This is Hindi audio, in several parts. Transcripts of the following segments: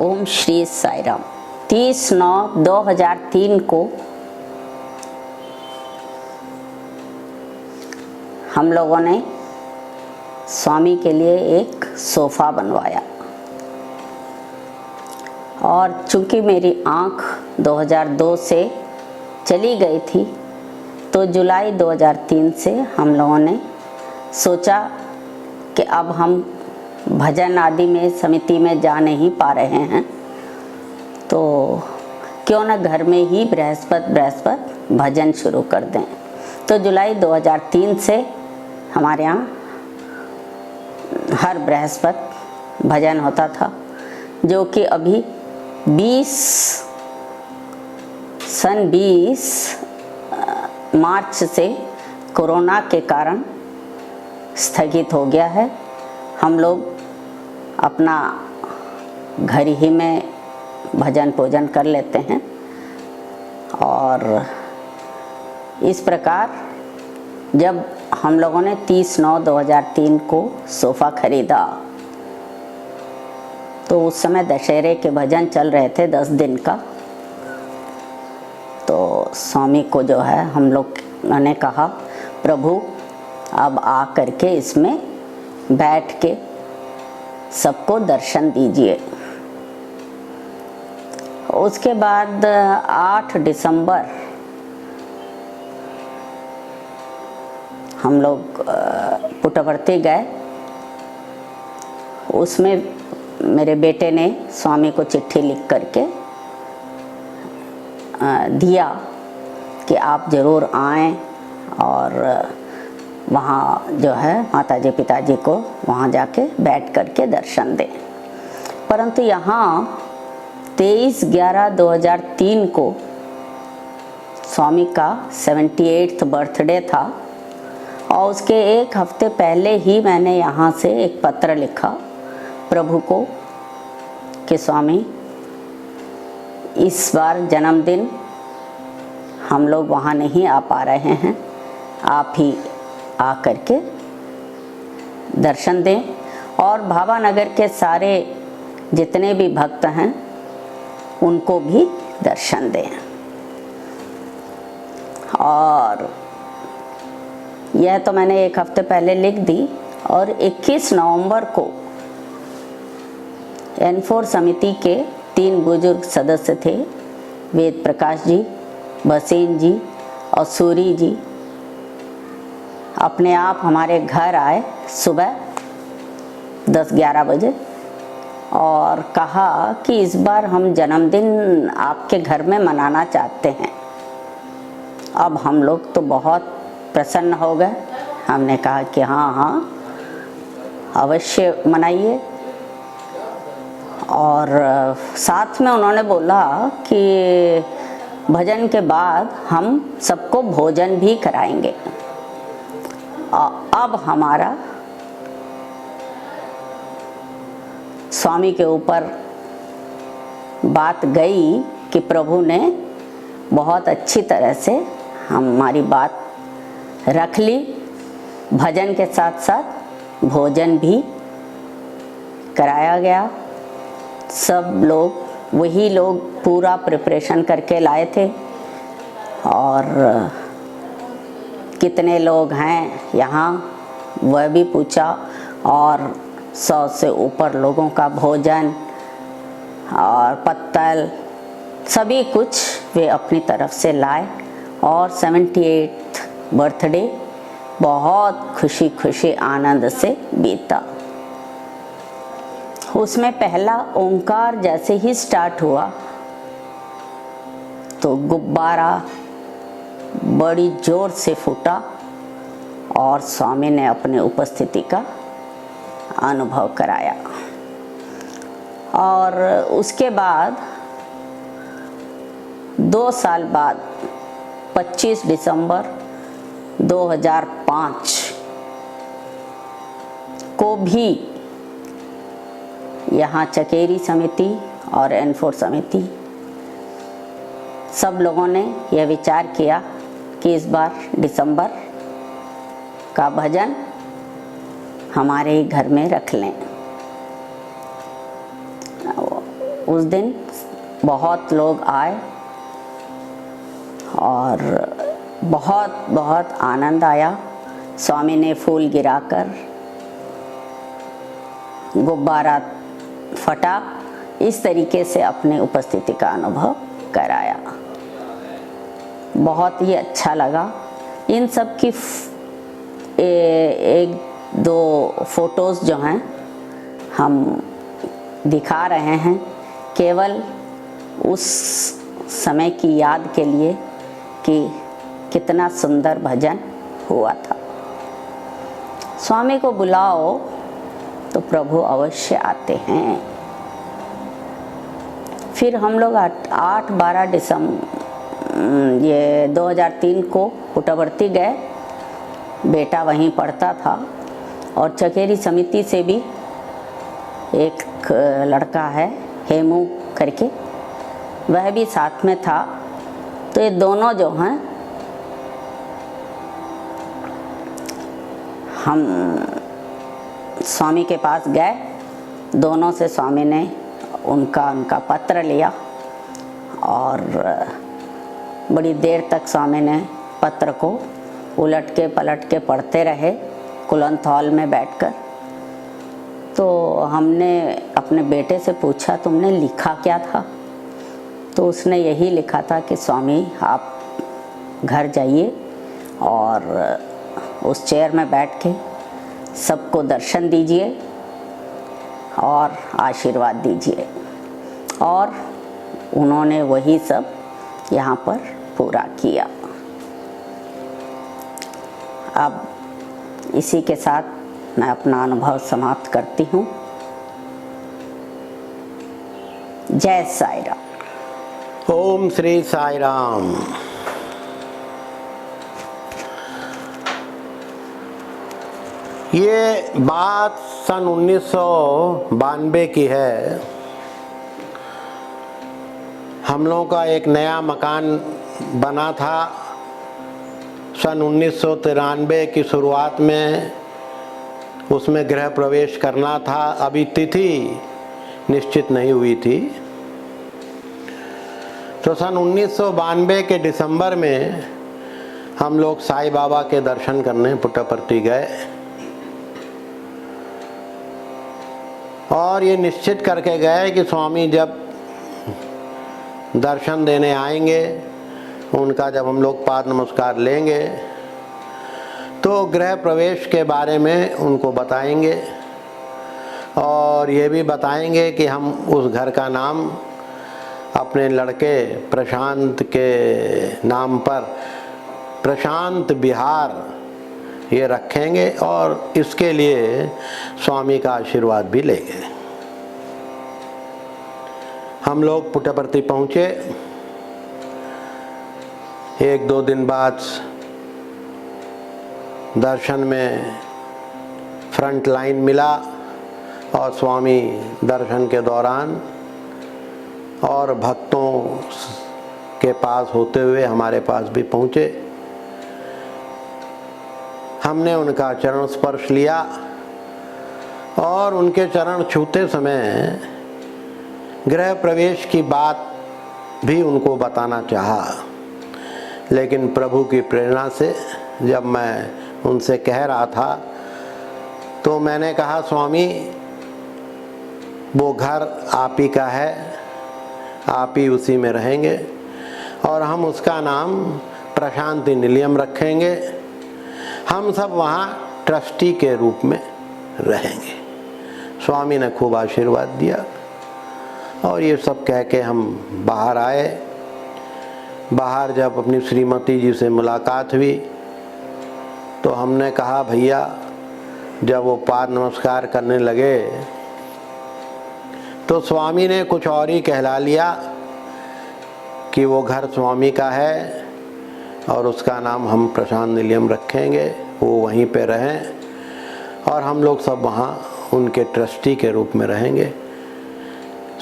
ओम श्री साई राम। 30/9/2003 को हम लोगों ने स्वामी के लिए एक सोफ़ा बनवाया और चूंकि मेरी आँख 2002 से चली गई थी तो जुलाई 2003 से हम लोगों ने सोचा कि अब हम भजन आदि में समिति में जा नहीं पा रहे हैं तो क्यों न घर में ही बृहस्पति भजन शुरू कर दें। तो जुलाई 2003 से हमारे यहाँ हर बृहस्पति भजन होता था, जो कि अभी 20 मार्च से कोरोना के कारण स्थगित हो गया है। हम लोग अपना घर ही में भजन पूजन कर लेते हैं और इस प्रकार जब हम लोगों ने 30/9/2003 को सोफ़ा खरीदा तो उस समय दशहरे के भजन चल रहे थे 10 दिन का। तो स्वामी को जो है हम लोग ने कहा, प्रभु अब आ करके इसमें बैठ के सबको दर्शन दीजिए। उसके बाद 8 दिसंबर हम लोग पुट्टपर्थी गए। उसमें मेरे बेटे ने स्वामी को चिट्ठी लिख करके दिया कि आप ज़रूर आएं और वहाँ जो है माताजी पिताजी को वहाँ जाके बैठ करके दर्शन दें। परंतु यहाँ 23/11/2003 को स्वामी का 78वां बर्थडे था और उसके एक हफ्ते पहले ही मैंने यहाँ से एक पत्र लिखा प्रभु को कि स्वामी इस बार जन्मदिन हम लोग वहाँ नहीं आ पा रहे हैं, आप ही आ करके दर्शन दें और भावानगर के सारे जितने भी भक्त हैं उनको भी दर्शन दें। और यह तो मैंने एक हफ्ते पहले लिख दी और 21 नवंबर को N4 समिति के 3 बुजुर्ग सदस्य थे, वेद प्रकाश जी, भसीन जी और सूरी जी, अपने आप हमारे घर आए सुबह 10-11 बजे और कहा कि इस बार हम जन्मदिन आपके घर में मनाना चाहते हैं। अब हम लोग तो बहुत प्रसन्न हो गए। हमने कहा कि हाँ अवश्य मनाइए। और साथ में उन्होंने बोला कि भजन के बाद हम सबको भोजन भी कराएंगे। अब हमारा स्वामी के ऊपर बात गई कि प्रभु ने बहुत अच्छी तरह से हमारी बात रख ली। भजन के साथ साथ भोजन भी कराया गया। सब लोग वही लोग पूरा प्रिपरेशन करके लाए थे और कितने लोग हैं यहाँ वह भी पूछा और 100 से ऊपर लोगों का भोजन और पत्तल सभी कुछ वे अपनी तरफ से लाए और 78वां बर्थडे बहुत खुशी आनंद से बीता। उसमें पहला ओंकार जैसे ही स्टार्ट हुआ तो गुब्बारा बड़ी जोर से फूटा और स्वामी ने अपने उपस्थिति का अनुभव कराया। और उसके बाद 2 साल बाद 25 दिसंबर 2005 को भी यहाँ चकेरी समिति और N4 समिति सब लोगों ने यह विचार किया कि इस बार दिसंबर का भजन हमारे ही घर में रख लें। उस दिन बहुत लोग आए और बहुत बहुत आनंद आया। स्वामी ने फूल गिराकर, गुब्बारा फटा, इस तरीके से अपने उपस्थिति का अनुभव कराया। बहुत ही अच्छा लगा। इन सब की एक दो फोटोज़ जो हैं हम दिखा रहे हैं, केवल उस समय की याद के लिए कि कितना सुंदर भजन हुआ था। स्वामी को बुलाओ तो प्रभु अवश्य आते हैं। फिर हम लोग 8-12 दिसंबर ये 2003 को पुट्टपर्ती गए। बेटा वहीं पढ़ता था और चकेरी समिति से भी एक लड़का है हेमू करके, वह भी साथ में था। तो ये दोनों जो हैं हम स्वामी के पास गए। दोनों से स्वामी ने उनका पत्र लिया और बड़ी देर तक स्वामी ने पत्र को उलट के पलट के पढ़ते रहे कुलंत हॉल में बैठकर। तो हमने अपने बेटे से पूछा, तुमने लिखा क्या था? तो उसने यही लिखा था कि स्वामी आप घर जाइए और उस चेयर में बैठ के सबको दर्शन दीजिए और आशीर्वाद दीजिए। और उन्होंने वही सब यहाँ पर पूरा किया। अब इसी के साथ मैं अपना अनुभव समाप्त करती हूँ। जय साई राम। ओम श्री साई राम। ये बात सन 1992 की है। हम लोगों का एक नया मकान बना था। सन 1993 की शुरुआत में उसमें गृह प्रवेश करना था। अभी तिथि निश्चित नहीं हुई थी। तो सन 1992 के दिसंबर में हम लोग साईं बाबा के दर्शन करने पुट्टपर्ती गए और ये निश्चित करके गए कि स्वामी जब दर्शन देने आएंगे, उनका जब हम लोग पाद नमस्कार लेंगे तो गृह प्रवेश के बारे में उनको बताएंगे और ये भी बताएंगे कि हम उस घर का नाम अपने लड़के प्रशांत के नाम पर प्रशांत विहार ये रखेंगे और इसके लिए स्वामी का आशीर्वाद भी लेंगे। हम लोग पुट्टपर्ती पहुँचे। 1-2 दिन बाद दर्शन में फ्रंट लाइन मिला और स्वामी दर्शन के दौरान और भक्तों के पास होते हुए हमारे पास भी पहुँचे। हमने उनका चरण स्पर्श लिया और उनके चरण छूते समय गृह प्रवेश की बात भी उनको बताना चाहा, लेकिन प्रभु की प्रेरणा से जब मैं उनसे कह रहा था तो मैंने कहा, स्वामी वो घर आप ही का है, आप ही उसी में रहेंगे और हम उसका नाम प्रशांति निलयम रखेंगे। हम सब वहाँ ट्रस्टी के रूप में रहेंगे। स्वामी ने खूब आशीर्वाद दिया और ये सब कह के हम बाहर आए। बाहर जब अपनी श्रीमती जी से मुलाकात हुई तो हमने कहा, भैया जब वो पाद नमस्कार करने लगे तो स्वामी ने कुछ और ही कहला लिया कि वो घर स्वामी का है और उसका नाम हम प्रशांत निलयम रखेंगे, वो वहीं पे रहें और हम लोग सब वहाँ उनके ट्रस्टी के रूप में रहेंगे।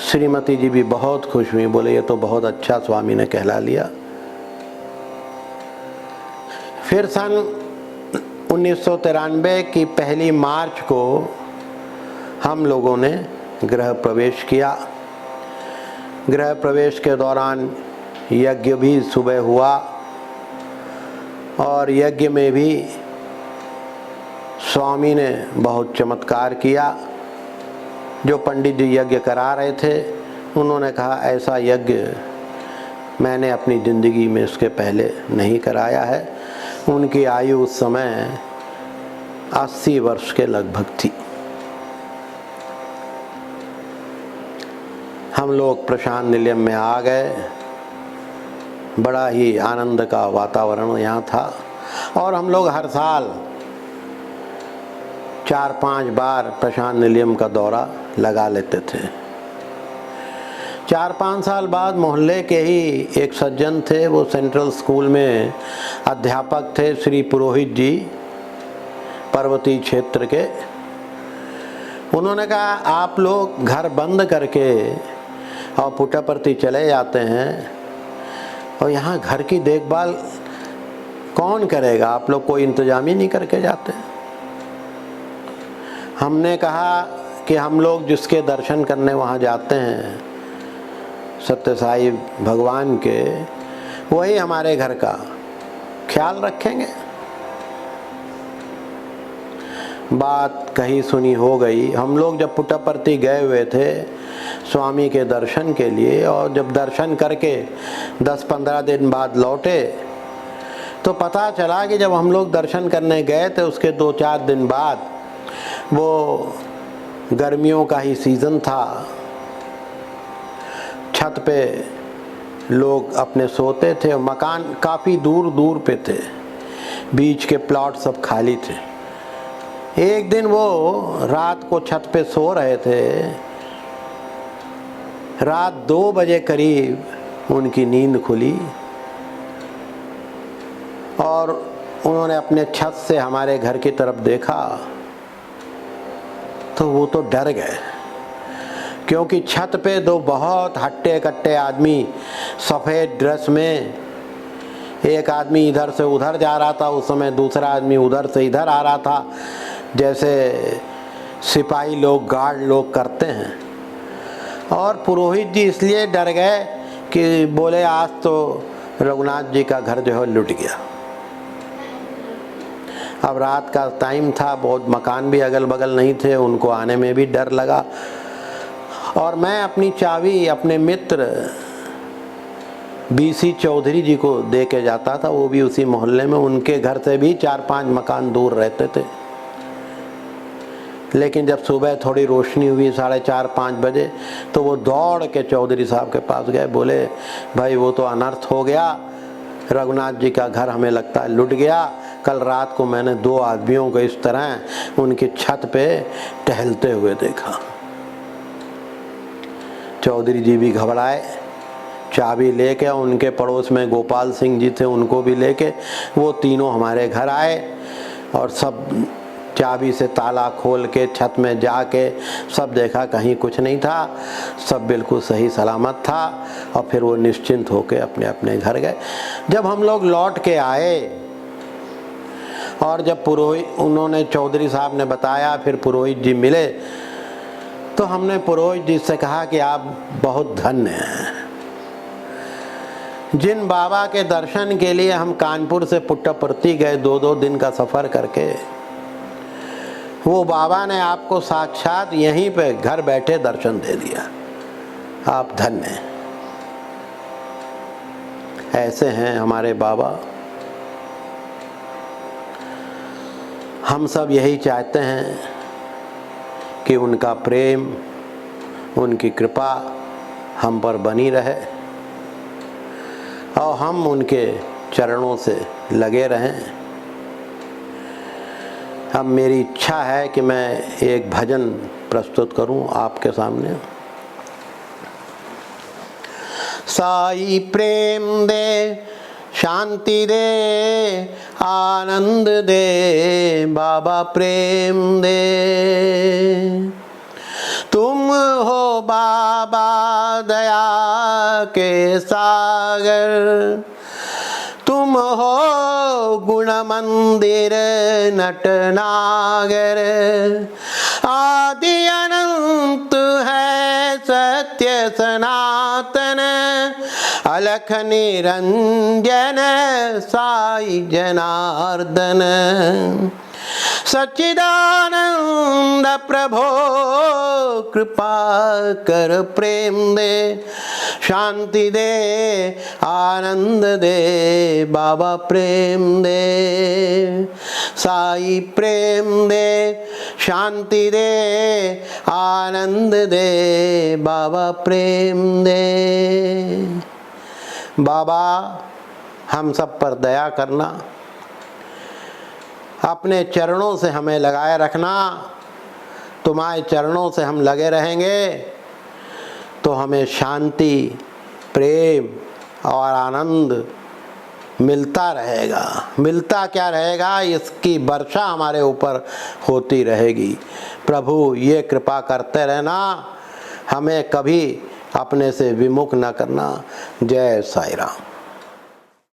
श्रीमती जी भी बहुत खुश हुई, बोले ये तो बहुत अच्छा स्वामी ने कहला लिया। फिर सन 1993 की 1 मार्च को हम लोगों ने गृह प्रवेश किया गृह प्रवेश के दौरान यज्ञ भी सुबह हुआ और यज्ञ में भी स्वामी ने बहुत चमत्कार किया। जो पंडित जी यज्ञ करा रहे थे उन्होंने कहा ऐसा यज्ञ मैंने अपनी ज़िंदगी में इसके पहले नहीं कराया है। उनकी आयु उस समय 80 वर्ष के लगभग थी। हम लोग प्रशांत निलयम में आ गए। बड़ा ही आनंद का वातावरण यहाँ था और हम लोग हर साल 4-5 बार प्रशांत निलयम का दौरा लगा लेते थे। 4-5 साल बाद मोहल्ले के ही एक सज्जन थे, वो सेंट्रल स्कूल में अध्यापक थे, श्री पुरोहित जी, पर्वतीय क्षेत्र के। उन्होंने कहा आप लोग घर बंद करके और पुट्टापर्थी चले जाते हैं और यहाँ घर की देखभाल कौन करेगा, आप लोग कोई इंतजाम ही नहीं करके जाते। हमने कहा कि हम लोग जिसके दर्शन करने वहाँ जाते हैं सत्य साई भगवान के, वही हमारे घर का ख्याल रखेंगे। बात कही सुनी हो गई। हम लोग जब पुट्टापर्थी गए हुए थे स्वामी के दर्शन के लिए और जब दर्शन करके 10-15 दिन बाद लौटे तो पता चला कि जब हम लोग दर्शन करने गए थे उसके 2-4 दिन बाद वो गर्मियों का ही सीज़न था। छत पे लोग अपने सोते थे। मकान काफ़ी दूर दूर पे थे, बीच के प्लॉट सब खाली थे। एक दिन वो रात को छत पे सो रहे थे। रात 2 बजे करीब उनकी नींद खुली और उन्होंने अपने छत से हमारे घर की तरफ देखा तो वो तो डर गए, क्योंकि छत पे 2 बहुत हट्टे कट्टे आदमी सफ़ेद ड्रेस में, एक आदमी इधर से उधर जा रहा था, उस समय दूसरा आदमी उधर से इधर आ रहा था, जैसे सिपाही लोग, गार्ड लोग करते हैं। और पुरोहित जी इसलिए डर गए कि बोले आज तो रघुनाथ जी का घर जो है लुट गया। अब रात का टाइम था, बहुत मकान भी अगल बगल नहीं थे, उनको आने में भी डर लगा। और मैं अपनी चाबी अपने मित्र BC चौधरी जी को दे के जाता था, वो भी उसी मोहल्ले में, उनके घर से भी 4-5 मकान दूर रहते थे। लेकिन जब सुबह थोड़ी रोशनी हुई 4:30-5 बजे तो वो दौड़ के चौधरी साहब के पास गए। बोले भाई वो तो अनर्थ हो गया, रघुनाथ जी का घर हमें लगता है लुट गया। कल रात को मैंने 2 आदमियों को इस तरह उनकी छत पे टहलते हुए देखा। चौधरी जी भी घबराए, चाबी लेके, उनके पड़ोस में गोपाल सिंह जी थे, उनको भी लेके वो तीनों हमारे घर आए और सब चाबी से ताला खोल के छत में जाके सब देखा, कहीं कुछ नहीं था, सब बिल्कुल सही सलामत था। और फिर वो निश्चिंत होके अपने अपने घर गए। जब हम लोग लौट के आए और जब पुरोहित, उन्होंने चौधरी साहब ने बताया, फिर पुरोहित जी मिले तो हमने पुरोहित जी से कहा कि आप बहुत धन्य हैं। जिन बाबा के दर्शन के लिए हम कानपुर से पुट्टापर्थी गए 2-2 दिन का सफ़र करके, वो बाबा ने आपको साक्षात यहीं पे घर बैठे दर्शन दे दिया। आप धन्य हैं। ऐसे हैं हमारे बाबा। हम सब यही चाहते हैं कि उनका प्रेम, उनकी कृपा हम पर बनी रहे और हम उनके चरणों से लगे रहें। अब मेरी इच्छा है कि मैं एक भजन प्रस्तुत करूं आपके सामने। साई प्रेम दे, शांति दे, आनंद दे, बाबा प्रेम दे। तुम हो बाबा दया के सागर, तुम हो गुण मंदिर नटनागर। आदि अनंत है सत्य सनातन अलख निरंजन साई जनार्दन। सच्चिदानंद प्रभो कृपा कर प्रेम दे, शांति दे आनंद दे बाबा प्रेम दे। साई प्रेम दे, शांति दे आनंद दे बाबा प्रेम दे। बाबा हम सब पर दया करना, अपने चरणों से हमें लगाए रखना। तुम्हारे चरणों से हम लगे रहेंगे तो हमें शांति, प्रेम और आनंद मिलता रहेगा। मिलता क्या रहेगा, इसकी वर्षा हमारे ऊपर होती रहेगी। प्रभु ये कृपा करते रहना, हमें कभी अपने से विमुख न करना। जय साईं राम।